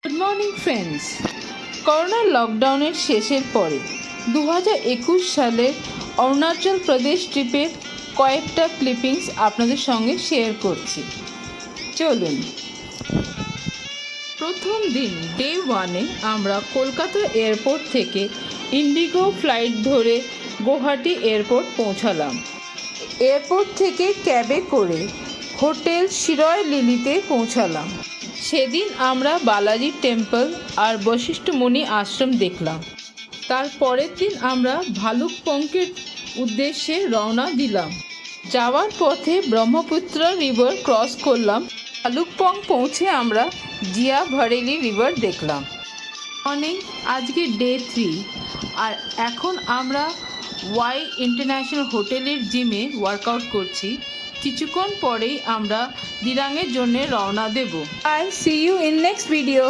Good morning friends. Corona লকডাউনের শেষের পরে 2021 সালের অরুণাচল প্রদেশ ট্রিপের কয়েকটা ক্লিপিংস আপনাদের সঙ্গে শেয়ার করছি। চলুন। প্রথম দিন ডে 1-এ আমরা কলকাতা এয়ারপোর্ট থেকে ইন্ডিগো ফ্লাইট ধরে গুয়াহাটি এয়ারপোর্ট পৌঁছালাম। এয়ারপোর্ট থেকে ক্যাবে করে হোটেল শিরয় লিলিতে পৌঁছালাম। সেদিন আমরা বালাজি টেম্পল আর বশিষ্ঠ মুনি আশ্রম দেখলাম। তার পরের দিন আমরা ভালুকপংকের উদ্দেশ্যে রওনা দিলাম। যাওয়ার পথে ব্রহ্মপুত্র রিভার ক্রস করলাম। ভালুকপং পৌঁছে আমরা জিয়া ভরেলি রিভার দেখলাম। মর্নিং, আজকে ডে 3 আর এখন আমরা ওয়াই ইন্টারন্যাশনাল হোটেলের জিমে ওয়ার্কআউট করছি। কিছুক্ষণ পরেই আমরা দিরাংয়ের জন্য রওনা দেব। I see you in next video.